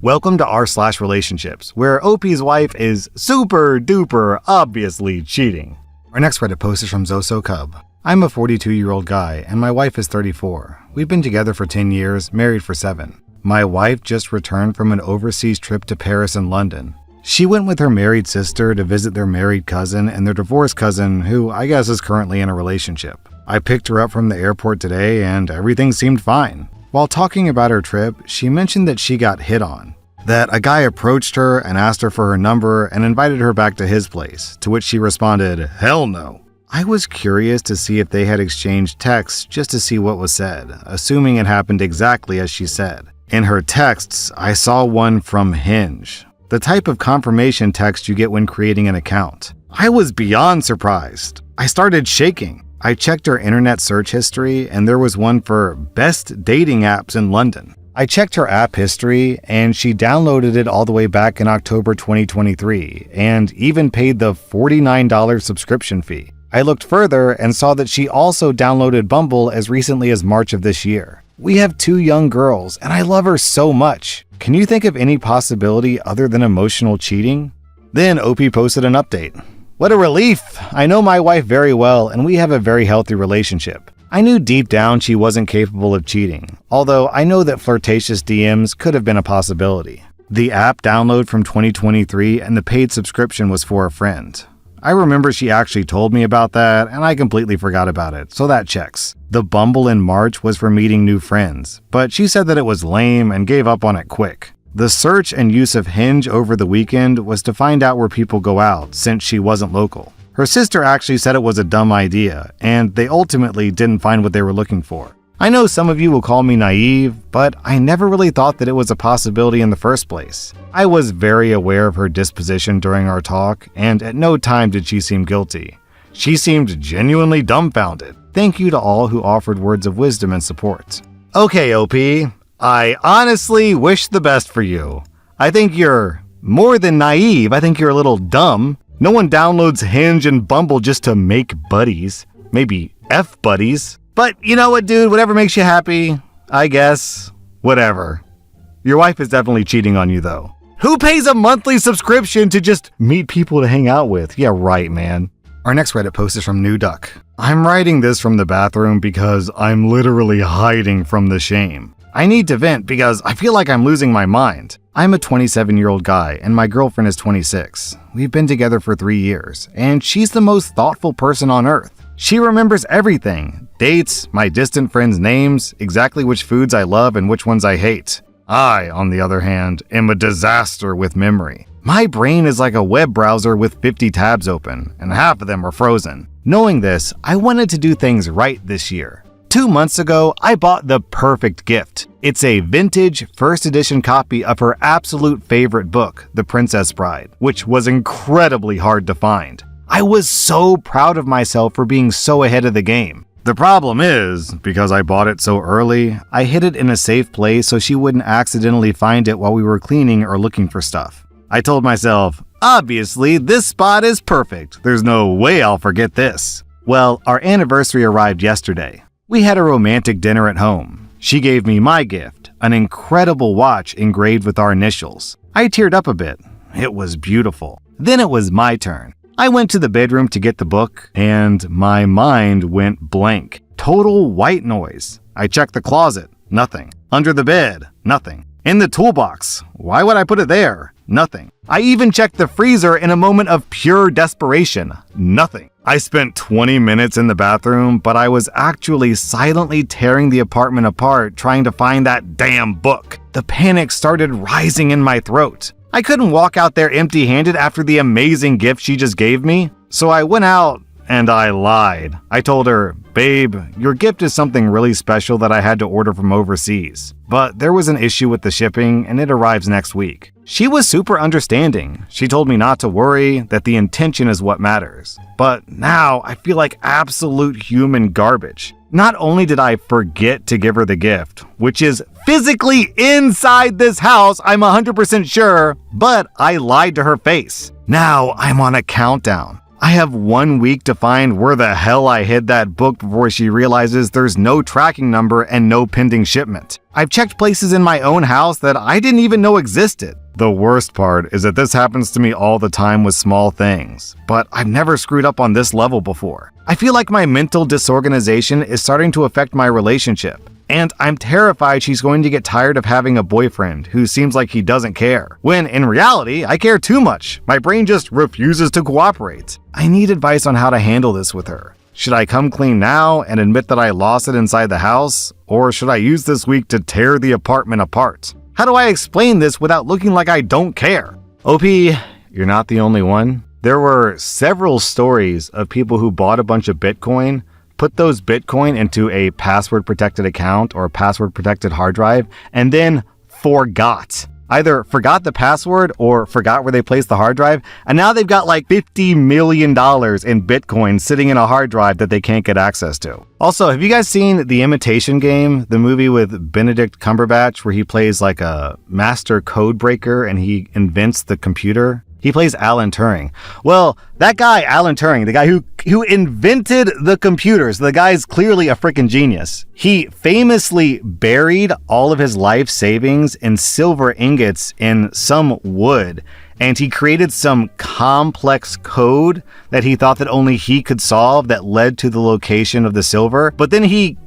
Welcome to r/relationships, where OP's wife is super duper obviously cheating. Our next Reddit post is from Zoso Cub. I'm a 42-year-old guy and my wife is 34. We've been together for 10 years, married for 7. My wife just returned from an overseas trip to Paris and London. She went with her married sister to visit their married cousin and their divorced cousin, who I guess is currently in a relationship. I picked her up from the airport today and everything seemed fine. While talking about her trip, she mentioned that she got hit on. That a guy approached her and asked her for her number and invited her back to his place, to which she responded, "Hell no." I was curious to see if they had exchanged texts just to see what was said, assuming it happened exactly as she said. In her texts, I saw one from Hinge, the type of confirmation text you get when creating an account. I was beyond surprised. I started shaking. I checked her internet search history and there was one for best dating apps in London. I checked her app history and she downloaded it all the way back in October 2023 and even paid the $49 subscription fee. I looked further and saw that she also downloaded Bumble as recently as March of this year. We have 2 young girls and I love her so much. Can you think of any possibility other than emotional cheating? Then OP posted an update. What a relief! I know my wife very well and we have a very healthy relationship. I knew deep down she wasn't capable of cheating, although I know that flirtatious DMs could have been a possibility. The app download from 2023 and the paid subscription was for a friend. I remember she actually told me about that and I completely forgot about it, so that checks. The Bumble in March was for meeting new friends, but she said that it was lame and gave up on it quick. The search and use of Hinge over the weekend was to find out where people go out since she wasn't local. Her sister actually said it was a dumb idea, and they ultimately didn't find what they were looking for. I know some of you will call me naive, but I never really thought that it was a possibility in the first place. I was very aware of her disposition during our talk, and at no time did she seem guilty. She seemed genuinely dumbfounded. Thank you to all who offered words of wisdom and support. Okay, OP. I honestly wish the best for you. I think you're more than naive. I think you're a little dumb. No one downloads Hinge and Bumble just to make buddies. Maybe F buddies. But you know what, dude? Whatever makes you happy, I guess. Whatever. Your wife is definitely cheating on you, though. Who pays a monthly subscription to just meet people to hang out with? Yeah, right, man. Our next Reddit post is from New Duck. I'm writing this from the bathroom because I'm literally hiding from the shame. I need to vent because I feel like I'm losing my mind. I'm a 27-year-old guy and my girlfriend is 26. We've been together for 3 years, and she's the most thoughtful person on earth. She remembers everything. Dates, my distant friends' names, exactly which foods I love and which ones I hate. I, on the other hand, am a disaster with memory. My brain is like a web browser with 50 tabs open, and half of them are frozen. Knowing this, I wanted to do things right this year. 2 months ago, I bought the perfect gift. It's a vintage first edition copy of her absolute favorite book, The Princess Bride, which was incredibly hard to find. I was so proud of myself for being so ahead of the game. The problem is, because I bought it so early, I hid it in a safe place so she wouldn't accidentally find it while we were cleaning or looking for stuff. I told myself, obviously, this spot is perfect. There's no way I'll forget this. Well, our anniversary arrived yesterday. We had a romantic dinner at home. She gave me my gift, an incredible watch engraved with our initials. I teared up a bit. It was beautiful. Then it was my turn. I went to the bedroom to get the book, and my mind went blank. Total white noise. I checked the closet. Nothing. Under the bed. Nothing. In the toolbox. Why would I put it there? Nothing. I even checked the freezer in a moment of pure desperation. Nothing. I spent 20 minutes in the bathroom, but I was actually silently tearing the apartment apart trying to find that damn book. The panic started rising in my throat. I couldn't walk out there empty-handed after the amazing gift she just gave me. So I went out and I lied. I told her, babe, your gift is something really special that I had to order from overseas. But there was an issue with the shipping and it arrives next week. She was super understanding. She told me not to worry, that the intention is what matters. But now I feel like absolute human garbage. Not only did I forget to give her the gift, which is physically inside this house, I'm 100% sure, but I lied to her face. Now I'm on a countdown. I have 1 week to find where the hell I hid that book before she realizes there's no tracking number and no pending shipment. I've checked places in my own house that I didn't even know existed. The worst part is that this happens to me all the time with small things, but I've never screwed up on this level before. I feel like my mental disorganization is starting to affect my relationship. And I'm terrified she's going to get tired of having a boyfriend who seems like he doesn't care, when in reality, I care too much. My brain just refuses to cooperate. I need advice on how to handle this with her. Should I come clean now and admit that I lost it inside the house? Or should I use this week to tear the apartment apart? How do I explain this without looking like I don't care? OP, you're not the only one. There were several stories of people who bought a bunch of Bitcoin, put those Bitcoin into a password-protected account or password-protected hard drive, and then forgot. Either forgot the password or forgot where they placed the hard drive, and now they've got like $50 million in Bitcoin sitting in a hard drive that they can't get access to. Also, have you guys seen The Imitation Game, the movie with Benedict Cumberbatch, where he plays like a master code breaker and he invents the computer? He plays Alan Turing. Well, that guy, Alan Turing, the guy who invented the computers, the guy's clearly a freaking genius. He famously buried all of his life savings in silver ingots in some wood, and he created some complex code that he thought that only he could solve that led to the location of the silver. But then he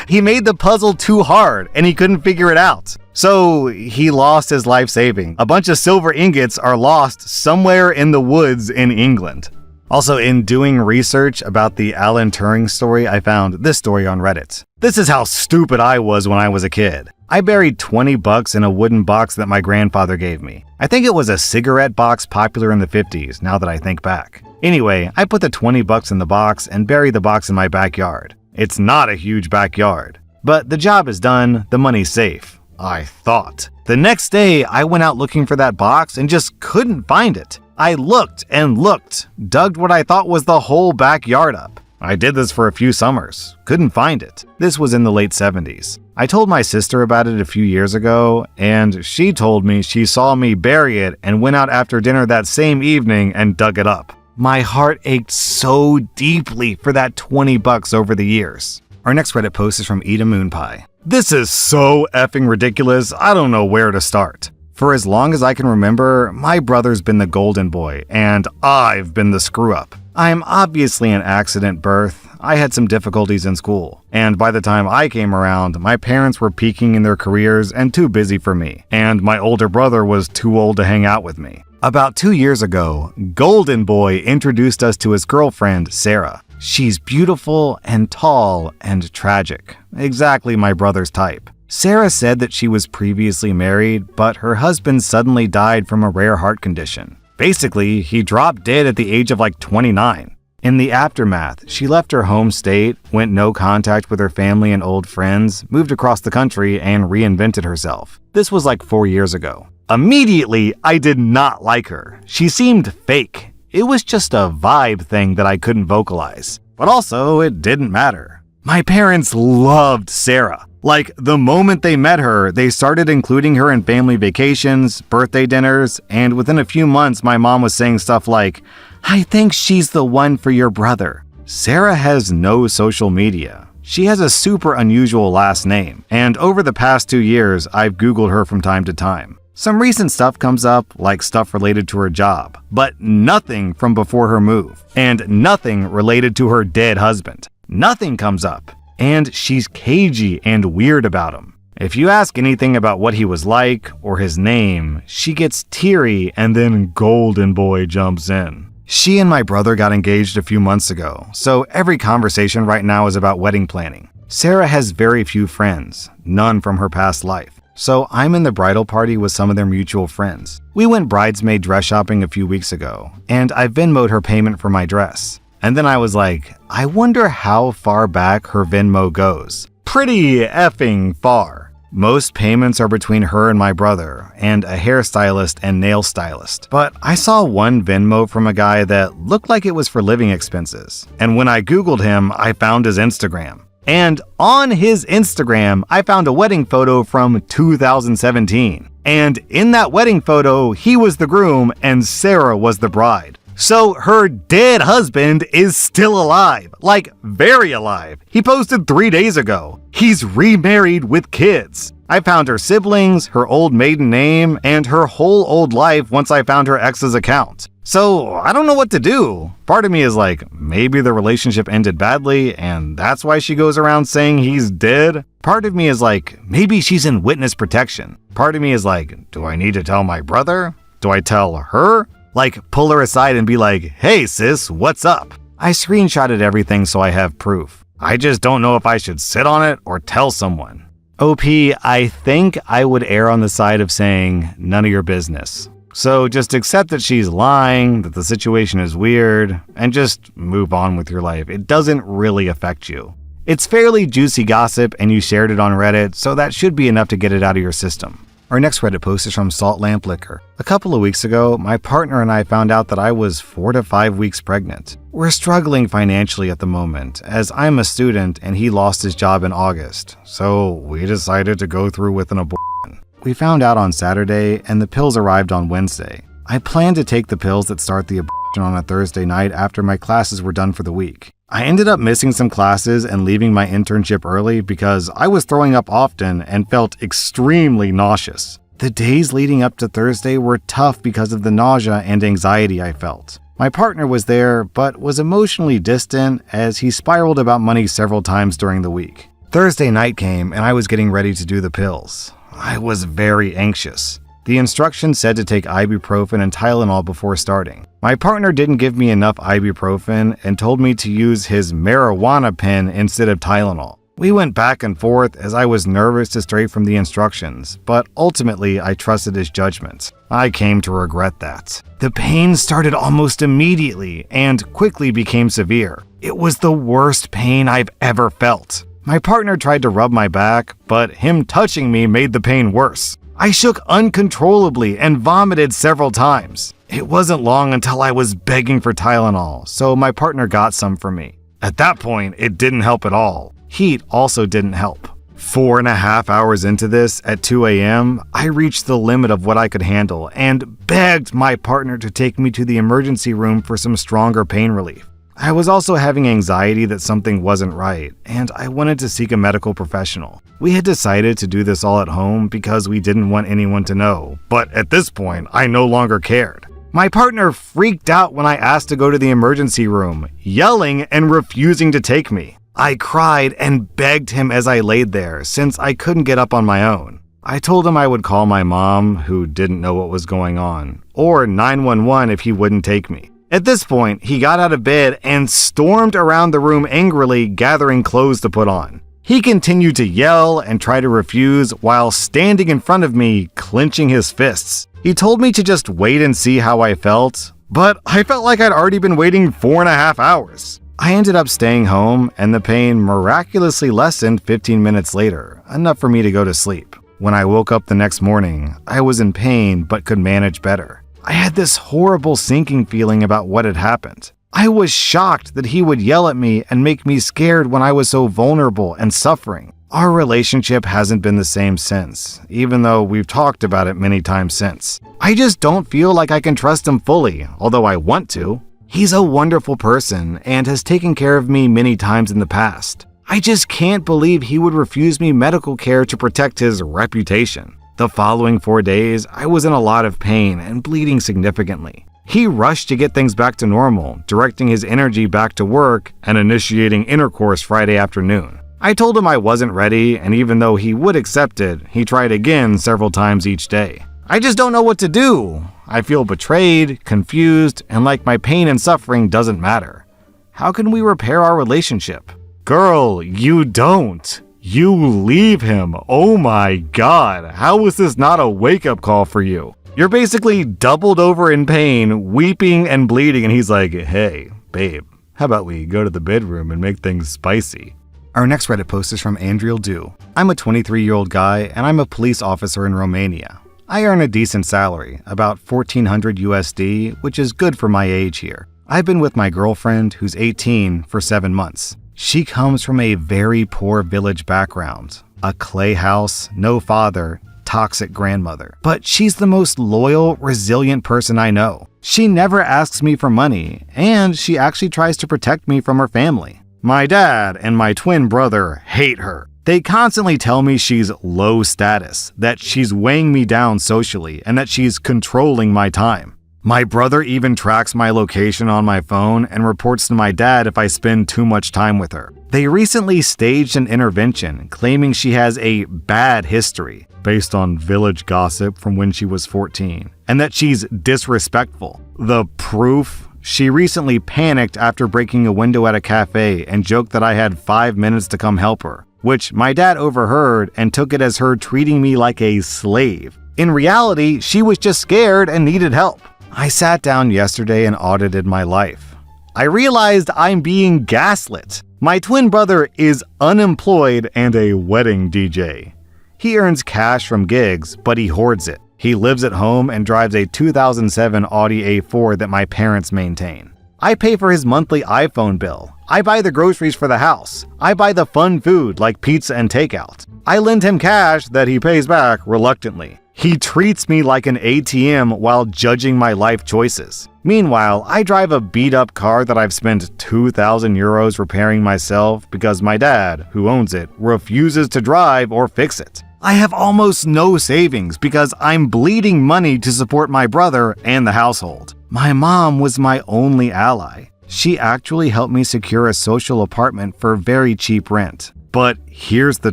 made the puzzle too hard and he couldn't figure it out. So he lost his life saving. A bunch of silver ingots are lost somewhere in the woods in England. Also, in doing research about the Alan Turing story, I found this story on Reddit. This is how stupid I was when I was a kid. I buried $20 in a wooden box that my grandfather gave me. I think it was a cigarette box popular in the 50s, now that I think back. Anyway, I put the $20 in the box and buried the box in my backyard. It's not a huge backyard, but the job is done, the money's safe. I thought. The next day, I went out looking for that box and just couldn't find it. I looked and looked, dug what I thought was the whole backyard up. I did this for a few summers. Couldn't find it. This was in the late 70s. I told my sister about it a few years ago, and she told me she saw me bury it and went out after dinner that same evening and dug it up. My heart ached so deeply for that $20 over the years. Our next Reddit post is from Eda Moonpie. This is so effing ridiculous, I don't know where to start. For as long as I can remember, my brother's been the golden boy, and I've been the screw-up. I'm obviously an accident birth. I had some difficulties in school, and by the time I came around, my parents were peaking in their careers and too busy for me, and my older brother was too old to hang out with me. About 2 years ago, Golden Boy introduced us to his girlfriend, Sarah. She's beautiful and tall and tragic. Exactly my brother's type. Sarah said that she was previously married, but her husband suddenly died from a rare heart condition. Basically, he dropped dead at the age of like 29. In the aftermath, she left her home state, went no contact with her family and old friends, moved across the country, and reinvented herself. This was like 4 years ago. Immediately, I did not like her. She seemed fake. It was just a vibe thing that I couldn't vocalize. But also, it didn't matter. My parents loved Sarah. Like, the moment they met her, they started including her in family vacations, birthday dinners, and within a few months, my mom was saying stuff like, "I think she's the one for your brother." Sarah has no social media. She has a super unusual last name, and over the past 2 years, I've Googled her from time to time. Some recent stuff comes up, like stuff related to her job, but nothing from before her move, and nothing related to her dead husband. Nothing comes up, and she's cagey and weird about him. If you ask anything about what he was like or his name, she gets teary and then Golden Boy jumps in. She and my brother got engaged a few months ago, so every conversation right now is about wedding planning. Sarah has very few friends, none from her past life. So I'm in the bridal party with some of their mutual friends. We went bridesmaid dress shopping a few weeks ago, and I Venmo'd her payment for my dress. And then I was like, I wonder how far back her Venmo goes. Pretty effing far. Most payments are between her and my brother, and a hairstylist and nail stylist. But I saw one Venmo from a guy that looked like it was for living expenses. And when I Googled him, I found his Instagram. And on his Instagram, I found a wedding photo from 2017. And in that wedding photo, he was the groom and Sarah was the bride. So her dead husband is still alive, like very alive. He posted 3 days ago. He's remarried with kids. I found her siblings, her old maiden name, and her whole old life once I found her ex's account. So I don't know what to do. Part of me is like, maybe the relationship ended badly and that's why she goes around saying he's dead. Part of me is like, maybe she's in witness protection. Part of me is like, do I need to tell my brother? Do I tell her? Like, pull her aside and be like, hey sis, what's up? I screenshotted everything so I have proof. I just don't know if I should sit on it or tell someone. OP, I think I would err on the side of saying, none of your business. So just accept that she's lying, that the situation is weird, and just move on with your life. It doesn't really affect you. It's fairly juicy gossip and you shared it on Reddit, so that should be enough to get it out of your system. Our next Reddit post is from Salt Lamp Liquor. A couple of weeks ago, my partner and I found out that I was 4 to 5 weeks pregnant. We're struggling financially at the moment, as I'm a student and he lost his job in August, so we decided to go through with an abortion. We found out on Saturday, and the pills arrived on Wednesday. I planned to take the pills that start the abortion on a Thursday night after my classes were done for the week. I ended up missing some classes and leaving my internship early because I was throwing up often and felt extremely nauseous. The days leading up to Thursday were tough because of the nausea and anxiety I felt. My partner was there, but was emotionally distant as he spiraled about money several times during the week. Thursday night came and I was getting ready to do the pills. I was very anxious. The instructions said to take ibuprofen and Tylenol before starting. My partner didn't give me enough ibuprofen and told me to use his marijuana pen instead of Tylenol. We went back and forth as I was nervous to stray from the instructions, but ultimately I trusted his judgment. I came to regret that. The pain started almost immediately and quickly became severe. It was the worst pain I've ever felt. My partner tried to rub my back, but him touching me made the pain worse. I shook uncontrollably and vomited several times. It wasn't long until I was begging for Tylenol, so my partner got some for me. At that point, it didn't help at all. Heat also didn't help. 4.5 hours into this, at 2 a.m., I reached the limit of what I could handle and begged my partner to take me to the emergency room for some stronger pain relief. I was also having anxiety that something wasn't right, and I wanted to seek a medical professional. We had decided to do this all at home because we didn't want anyone to know, but at this point, I no longer cared. My partner freaked out when I asked to go to the emergency room, yelling and refusing to take me. I cried and begged him as I laid there, since I couldn't get up on my own. I told him I would call my mom, who didn't know what was going on, or 911 if he wouldn't take me. At this point, he got out of bed and stormed around the room angrily, gathering clothes to put on. He continued to yell and try to refuse while standing in front of me, clenching his fists. He told me to just wait and see how I felt, but I felt like I'd already been waiting 4.5 hours. I ended up staying home, and the pain miraculously lessened 15 minutes later, enough for me to go to sleep. When I woke up the next morning, I was in pain but could manage better. I had this horrible sinking feeling about what had happened. I was shocked that he would yell at me and make me scared when I was so vulnerable and suffering. Our relationship hasn't been the same since, even though we've talked about it many times since. I just don't feel like I can trust him fully, although I want to. He's a wonderful person and has taken care of me many times in the past. I just can't believe he would refuse me medical care to protect his reputation. The following 4 days, I was in a lot of pain and bleeding significantly. He rushed to get things back to normal, directing his energy back to work and initiating intercourse Friday afternoon. I told him I wasn't ready, and even though he would accept it, he tried again several times each day. I just don't know what to do. I feel betrayed, confused, and like my pain and suffering doesn't matter. How can we repair our relationship? Girl, you don't. You leave him. Oh my God, how is this not a wake-up call for you? You're basically doubled over in pain, weeping and bleeding, and he's like, hey, babe, how about we go to the bedroom and make things spicy? Our next Reddit post is from Andriel Du. I'm a 23-year-old guy, and I'm a police officer in Romania. I earn a decent salary, about $1,400 USD, which is good for my age here. I've been with my girlfriend, who's 18, for 7 months. She comes from a very poor village background. A clay house, no father, toxic grandmother, but she's the most loyal, resilient person I know. She never asks me for money, and she actually tries to protect me from her family. My dad and my twin brother hate her. They constantly tell me she's low status, that she's weighing me down socially, and that she's controlling my time. My brother even tracks my location on my phone and reports to my dad if I spend too much time with her. They recently staged an intervention claiming she has a bad history, based on village gossip from when she was 14, and that she's disrespectful. The proof? She recently panicked after breaking a window at a cafe and joked that I had 5 minutes to come help her, which my dad overheard and took it as her treating me like a slave. In reality, she was just scared and needed help. I sat down yesterday and audited my life. I realized I'm being gaslit. My twin brother is unemployed and a wedding DJ. He earns cash from gigs, but he hoards it. He lives at home and drives a 2007 Audi A4 that my parents maintain. I pay for his monthly iPhone bill. I buy the groceries for the house. I buy the fun food like pizza and takeout. I lend him cash that he pays back reluctantly. He treats me like an ATM while judging my life choices. Meanwhile, I drive a beat-up car that I've spent 2,000 euros repairing myself because my dad, who owns it, refuses to drive or fix it. I have almost no savings because I'm bleeding money to support my brother and the household. My mom was my only ally. She actually helped me secure a social apartment for very cheap rent. But here's the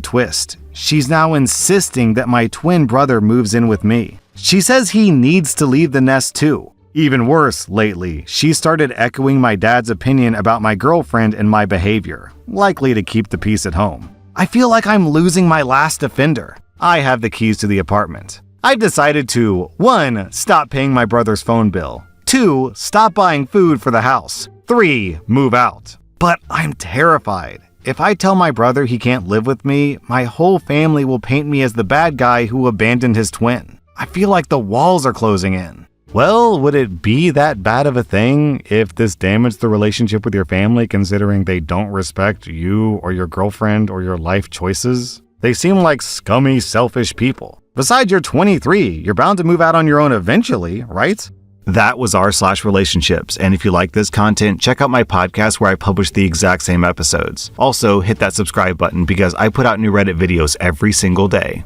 twist. She's now insisting that my twin brother moves in with me. She says he needs to leave the nest too. Even worse, lately, she started echoing my dad's opinion about my girlfriend and my behavior, likely to keep the peace at home. I feel like I'm losing my last defender. I have the keys to the apartment. I've decided to 1. Stop paying my brother's phone bill. 2. Stop buying food for the house. 3. Move out. But I'm terrified. If I tell my brother he can't live with me, my whole family will paint me as the bad guy who abandoned his twin. I feel like the walls are closing in. Well, would it be that bad of a thing if this damaged the relationship with your family, considering they don't respect you or your girlfriend or your life choices? They seem like scummy, selfish people. Besides, you're 23. You're bound to move out on your own eventually, right? That was r/relationships, and if you like this content, check out my podcast where I publish the exact same episodes. Also, hit that subscribe button because I put out new Reddit videos every single day.